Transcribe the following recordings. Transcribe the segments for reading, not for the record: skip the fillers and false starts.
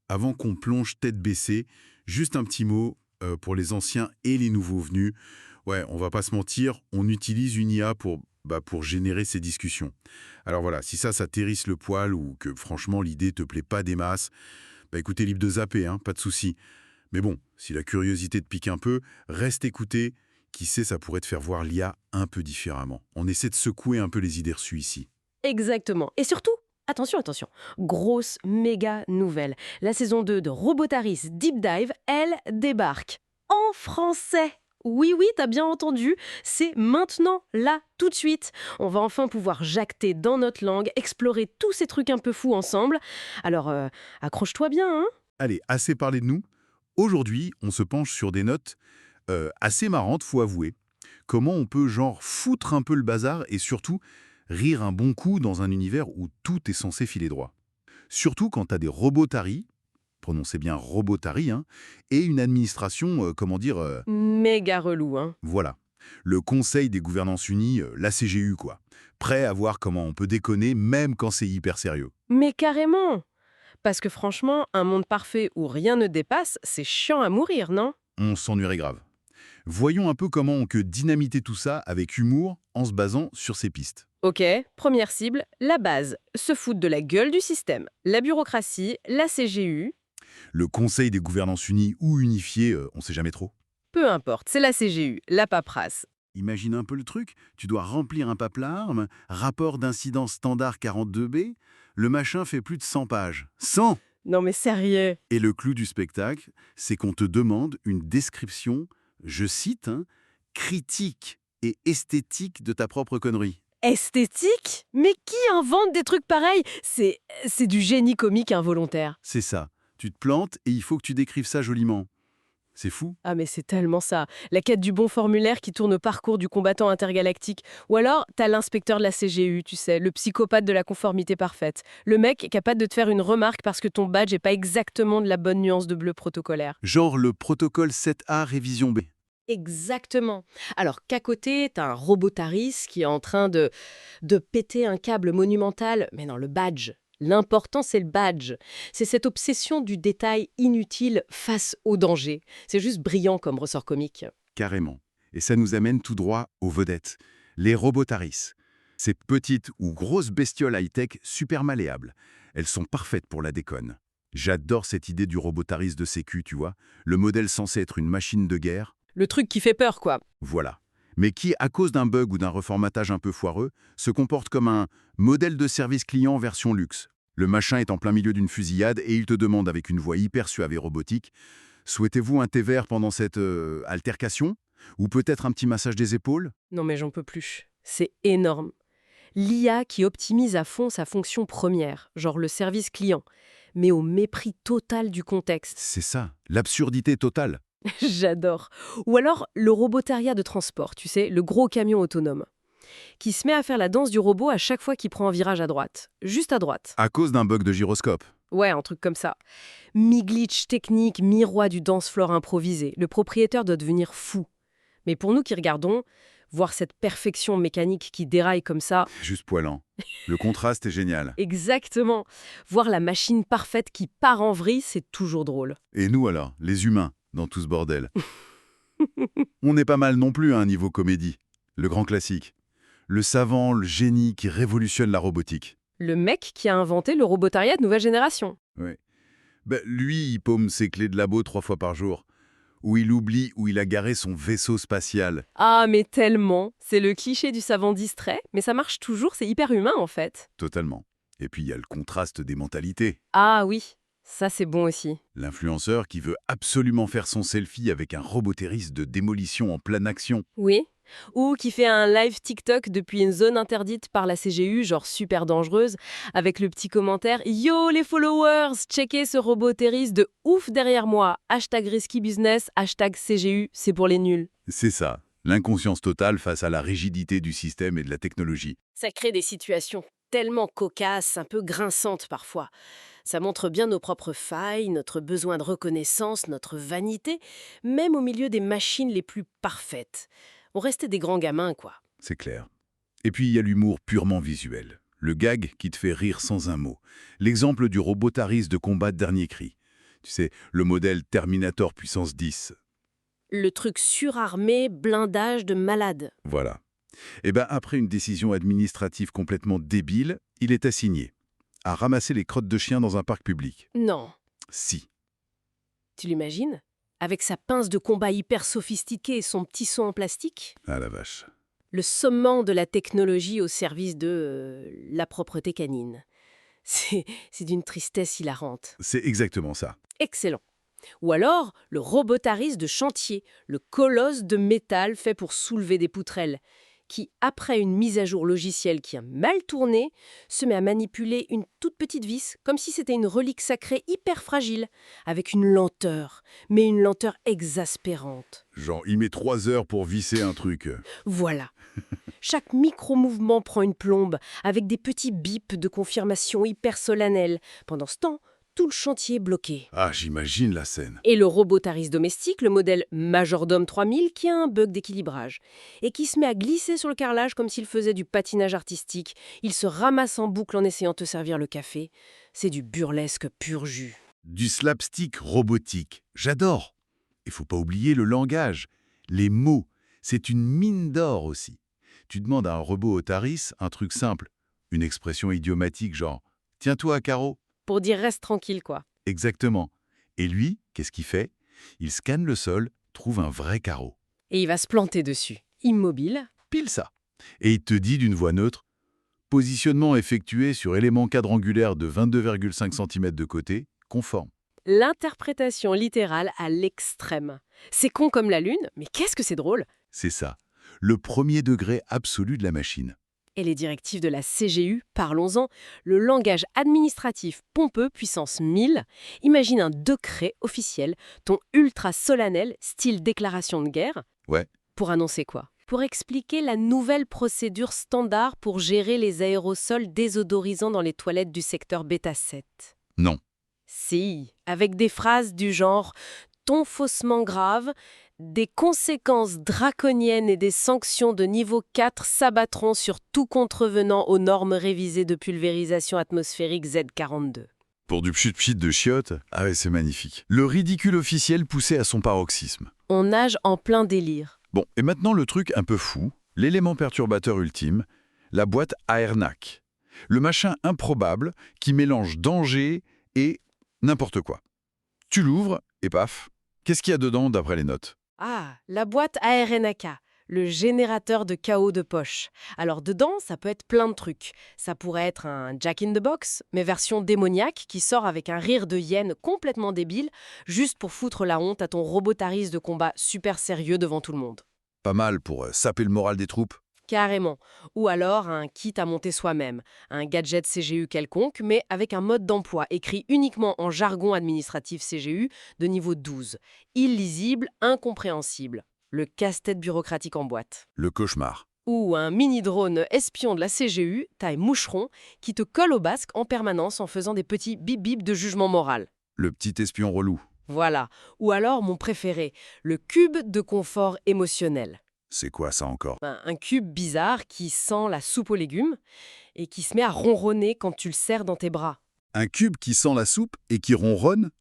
Avant qu'on plonge tête baissée, juste un petit mot pour les anciens et les nouveaux venus. Ouais, on va pas se mentir, on utilise une IA pour générer ces discussions. Alors voilà, si ça t'hérisse le poil ou que franchement l'idée te plaît pas des masses, écoutez, libre de zapper, hein, pas de souci. Mais bon, si la curiosité te pique un peu, reste écouter. Qui sait, ça pourrait te faire voir l'IA un peu différemment. On essaie de secouer un peu les idées reçues ici. Exactement. Et surtout, attention, attention, grosse méga nouvelle. La saison 2 de Robotaris Deep Dive, elle débarque. En français. Oui, oui, t'as bien entendu, c'est maintenant, là, tout de suite. On va enfin pouvoir jacter dans notre langue, explorer tous ces trucs un peu fous ensemble. Alors, accroche-toi bien, hein. Allez, assez parlé de nous. Aujourd'hui, on se penche sur des notes assez marrantes, faut avouer. Comment on peut genre foutre un peu le bazar et surtout rire un bon coup dans un univers où tout est censé filer droit. Surtout quand t'as des robotaries, prononcez bien robotaries, hein, et une administration, comment dire, Méga relou, hein. voilà. Le Conseil des gouvernances unies, la CGU quoi. Prêt à voir comment on peut déconner même quand c'est hyper sérieux. Mais carrément. Parce que franchement, un monde parfait où rien ne dépasse, c'est chiant à mourir, non? On s'ennuierait grave. Voyons un peu comment on peut dynamiter tout ça avec humour en se basant sur ces pistes. Ok, première cible, la base, se foutre de la gueule du système. La bureaucratie, la CGU, Le Conseil des gouvernances unies ou unifiées, on sait jamais trop. peu importe, c'est la CGU, la paperasse. Imagine un peu le truc, tu dois remplir un papelarme, rapport d'incident standard 42B, le machin fait plus de 100 pages. 100. Non mais sérieux. Et le clou du spectacle, c'est qu'on te demande une description, je cite, hein, critique et esthétique de ta propre connerie. Esthétique? Mais qui invente des trucs pareils? C'est du génie comique involontaire. C'est ça. Tu te plantes et il faut que tu décrives ça joliment. C'est fou. Ah mais c'est tellement ça. La quête du bon formulaire qui tourne au parcours du combattant intergalactique. Ou alors, t'as l'inspecteur de la CGU, tu sais, le psychopathe de la conformité parfaite. Le mec capable de te faire une remarque parce que ton badge n'est pas exactement de la bonne nuance de bleu protocolaire. Genre le protocole 7A révision B. Exactement. Alors qu'à côté, t'as un robotaris qui est en train de péter un câble monumental. Mais non, le badge. L'important, c'est le badge. C'est cette obsession du détail inutile face au danger. C'est juste brillant comme ressort comique. Carrément. Et ça nous amène tout droit aux vedettes. Les robotaris. Ces petites ou grosses bestioles high-tech super malléables. Elles sont parfaites pour la déconne. J'adore cette idée du robotaris de sécu, tu vois. Le modèle censé être une machine de guerre. Le truc qui fait peur, quoi. Voilà. Mais qui, à cause d'un bug ou d'un reformatage un peu foireux, se comporte comme un modèle de service client version luxe. Le machin est en plein milieu d'une fusillade et il te demande avec une voix hyper suave et robotique: souhaitez-vous un thé vert pendant cette altercation? Ou peut-être un petit massage des épaules? Non mais j'en peux plus. C'est énorme. L'IA qui optimise à fond sa fonction première, genre le service client, mais au mépris total du contexte. C'est ça, l'absurdité totale. J'adore. Ou alors le robotariat de transport, tu sais, le gros camion autonome, qui se met à faire la danse du robot à chaque fois qu'il prend un virage à droite. Juste à droite. À cause d'un bug de gyroscope. Ouais, un truc comme ça. Mi-glitch technique, mi-roi du dance floor improvisé. Le propriétaire doit devenir fou. Mais pour nous qui regardons, voir cette perfection mécanique qui déraille comme ça, Juste poilant. Le contraste est génial. exactement. Voir la machine parfaite qui part en vrille, c'est toujours drôle. Et nous alors, les humains, dans tout ce bordel? On n'est pas mal non plus à un niveau comédie. Le grand classique. Le savant, le génie qui révolutionne la robotique. Le mec qui a inventé le robotariat de nouvelle génération. Ouais. Lui, il paume ses clés de labo 3 fois par jour. Ou il oublie où il a garé son vaisseau spatial. Ah, mais tellement. C'est le cliché du savant distrait, mais ça marche toujours, c'est hyper humain en fait. Totalement. Et puis il y a le contraste des mentalités. Ah oui, ça c'est bon aussi. L'influenceur qui veut absolument faire son selfie avec un robotériste de démolition en pleine action. Oui. Ou qui fait un live TikTok depuis une zone interdite par la CGU, genre super dangereuse, avec le petit commentaire Yo les followers, checkez ce robotériste de ouf derrière moi. Hashtag risky business, hashtag CGU, c'est pour les nuls. C'est ça, l'inconscience totale face à la rigidité du système et de la technologie. Ça crée des situations tellement cocasses, un peu grinçantes parfois. Ça montre bien nos propres failles, notre besoin de reconnaissance, notre vanité, même au milieu des machines les plus parfaites. On restait des grands gamins, quoi. C'est clair. Et puis il y a l'humour purement visuel. Le gag qui te fait rire sans un mot. L'exemple du robotariste de combat de dernier cri. Tu sais, le modèle Terminator puissance 10. Le truc surarmé, blindage de malade. Voilà. Et ben après une décision administrative complètement débile, il est assigné à ramasser les crottes de chiens dans un parc public. Non, Si. tu l'imagines? Avec sa pince de combat hyper sophistiquée et son petit seau en plastique? Ah la vache. Le summum de la technologie au service de la propreté canine. C'est d'une tristesse hilarante. C'est exactement ça. Excellent. Ou alors, le robotaris de chantier, le colosse de métal fait pour soulever des poutrelles, qui, après une mise à jour logicielle qui a mal tourné, se met à manipuler une toute petite vis, comme si c'était une relique sacrée hyper fragile, avec une lenteur, mais une lenteur exaspérante. Genre, il met 3 heures pour visser un truc. Voilà. Chaque micro-mouvement prend une plombe, avec des petits bips de confirmation hyper solennels. Pendant ce temps, tout le chantier est bloqué. Ah, j'imagine la scène. Et le robotaris domestique, le modèle Majordome 3000, qui a un bug d'équilibrage, et qui se met à glisser sur le carrelage comme s'il faisait du patinage artistique. Il se ramasse en boucle en essayant de te servir le café. C'est du burlesque pur jus. Du slapstick robotique. J'adore. Il faut pas oublier le langage. Les mots. C'est une mine d'or aussi. Tu demandes à un robot Otaris un truc simple. Une expression idiomatique genre « Tiens-toi à carreau ». Pour dire reste tranquille, quoi. Exactement. Et lui, qu'est-ce qu'il fait? Il scanne le sol, trouve un vrai carreau. Et il va se planter dessus. Immobile. Pile ça. Et il te dit d'une voix neutre « Positionnement effectué sur élément quadrangulaire de 22,5 cm de côté, conforme ». L'interprétation littérale à l'extrême. C'est con comme la lune, mais qu'est-ce que c'est drôle! C'est ça. Le premier degré absolu de la machine. Et les directives de la CGU, parlons-en, le langage administratif pompeux puissance 1000, imagine un décret officiel, ton ultra solennel, style déclaration de guerre. Ouais. Pour annoncer quoi? Pour expliquer la nouvelle procédure standard pour gérer les aérosols désodorisants dans les toilettes du secteur Beta 7. Non. Si, avec des phrases du genre « ton faussement grave », des conséquences draconiennes et des sanctions de niveau 4 s'abattront sur tout contrevenant aux normes révisées de pulvérisation atmosphérique Z42. Pour du pchit-pchit de chiottes, ah ouais, c'est magnifique. Le ridicule officiel poussé à son paroxysme. On nage en plein délire. Bon, et maintenant le truc un peu fou, l'élément perturbateur ultime, la boîte AirNac. Le machin improbable qui mélange danger et n'importe quoi. Tu l'ouvres et paf, qu'est-ce qu'il y a dedans d'après les notes? Ah, la boîte ARNAK, le générateur de chaos de poche. Alors dedans, ça peut être plein de trucs. Ça pourrait être un Jack in the Box, mais version démoniaque, qui sort avec un rire de hyène complètement débile, juste pour foutre la honte à ton robotaris de combat super sérieux devant tout le monde. Pas mal pour saper le moral des troupes. Carrément. Ou alors un kit à monter soi-même, un gadget CGU quelconque, mais avec un mode d'emploi écrit uniquement en jargon administratif CGU de niveau 12. Illisible, incompréhensible. Le casse-tête bureaucratique en boîte. Le cauchemar. Ou un mini-drone espion de la CGU, taille moucheron, qui te colle au basque en permanence en faisant des petits bip-bip de jugement moral. Le petit espion relou. Voilà. Ou alors mon préféré, le cube de confort émotionnel. C'est quoi ça encore? Un cube bizarre qui sent la soupe aux légumes et qui se met à ronronner quand tu le serres dans tes bras. Un cube qui sent la soupe et qui ronronne?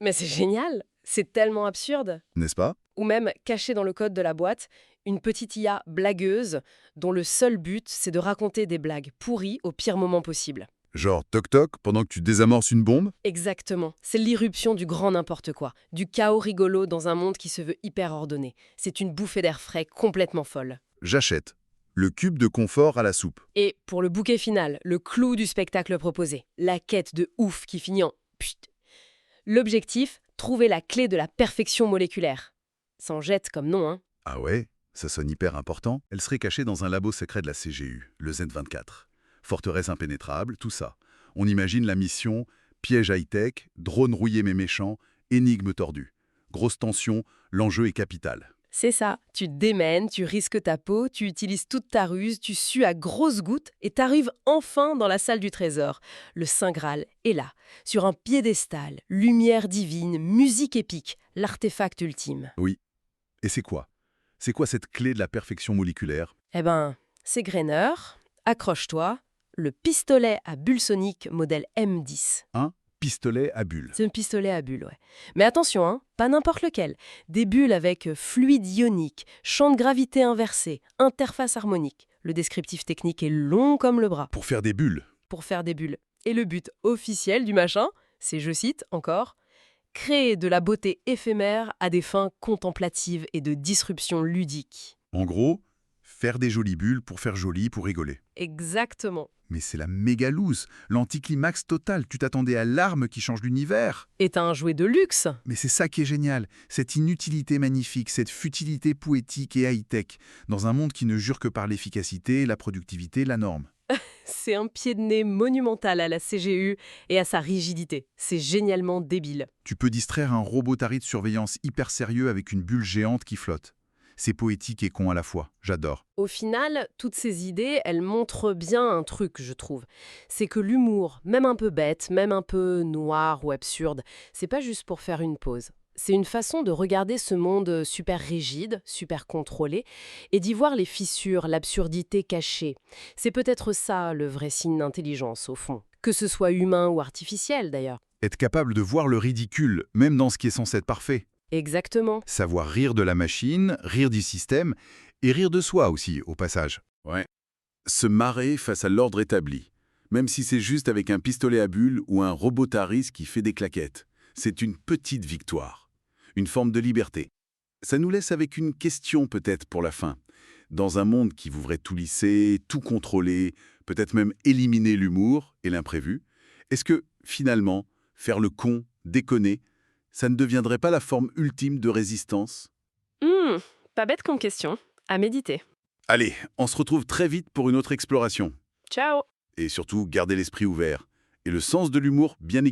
Mais c'est génial! C'est tellement absurde! N'est-ce pas? Ou même, caché dans le code de la boîte, une petite IA blagueuse dont le seul but, c'est de raconter des blagues pourries au pire moment possible. Genre toc-toc pendant que tu désamorces une bombe? Exactement. C'est l'irruption du grand n'importe quoi, du chaos rigolo dans un monde qui se veut hyper ordonné. C'est une bouffée d'air frais complètement folle. J'achète. Le cube de confort à la soupe. Et pour le bouquet final, le clou du spectacle proposé, la quête de ouf qui finit en pchit. L'objectif, trouver la clé de la perfection moléculaire. S'en jette comme nom, hein. Ah ouais? Ça sonne hyper important. Elle serait cachée dans un labo secret de la CGU, le Z24. Forteresse impénétrable, tout ça. On imagine la mission, piège high-tech, drone rouillé mais méchant, énigme tordue. Grosse tension, l'enjeu est capital. C'est ça. Tu te démènes, tu risques ta peau, tu utilises toute ta ruse, tu sues à grosses gouttes et t'arrives enfin dans la salle du trésor. Le Saint Graal est là, sur un piédestal, lumière divine, musique épique, l'artefact ultime. Oui. Et c'est quoi? C'est quoi cette clé de la perfection moléculaire? Eh ben, c'est Grainer, accroche-toi, le pistolet à bulle sonique modèle M10. Un pistolet à bulles. C'est un pistolet à bulles, ouais. Mais attention, hein, pas n'importe lequel. Des bulles avec fluide ionique, champ de gravité inversé, interface harmonique. Le descriptif technique est long comme le bras Pour faire des bulles. pour faire des bulles. Et le but officiel du machin, c'est, je cite encore, créer de la beauté éphémère à des fins contemplatives et de disruption ludique. En gros, faire des jolies bulles pour faire joli, pour rigoler. Exactement. Mais c'est la méga loose, l'anticlimax total. Tu t'attendais à l'arme qui change l'univers. Est un jouet de luxe. Mais c'est ça qui est génial, cette inutilité magnifique, cette futilité poétique et high-tech, dans un monde qui ne jure que par l'efficacité, la productivité, la norme. C'est un pied de nez monumental à la CGU et à sa rigidité. C'est génialement débile. Tu peux distraire un robotari de surveillance hyper sérieux avec une bulle géante qui flotte. C'est poétique et con à la fois, j'adore. Au final, toutes ces idées, elles montrent bien un truc, je trouve. C'est que l'humour, même un peu bête, même un peu noir ou absurde, c'est pas juste pour faire une pause. C'est une façon de regarder ce monde super rigide, super contrôlé, et d'y voir les fissures, l'absurdité cachée. C'est peut-être ça le vrai signe d'intelligence, au fond. Que ce soit humain ou artificiel, d'ailleurs. Être capable de voir le ridicule, même dans ce qui est censé être parfait. Exactement. Savoir rire de la machine, rire du système, et rire de soi aussi, au passage. Ouais. Se marrer face à l'ordre établi, même si c'est juste avec un pistolet à bulles ou un robotaris qui fait des claquettes. C'est une petite victoire, une forme de liberté. Ça nous laisse avec une question peut-être pour la fin. Dans un monde qui voudrait tout lisser, tout contrôler, peut-être même éliminer l'humour et l'imprévu, est-ce que, finalement, faire le con, déconner, ça ne deviendrait pas la forme ultime de résistance? Pas bête comme question. À méditer. Allez, on se retrouve très vite pour une autre exploration. Ciao! Et surtout, gardez l'esprit ouvert. Et le sens de l'humour bien aiguisé.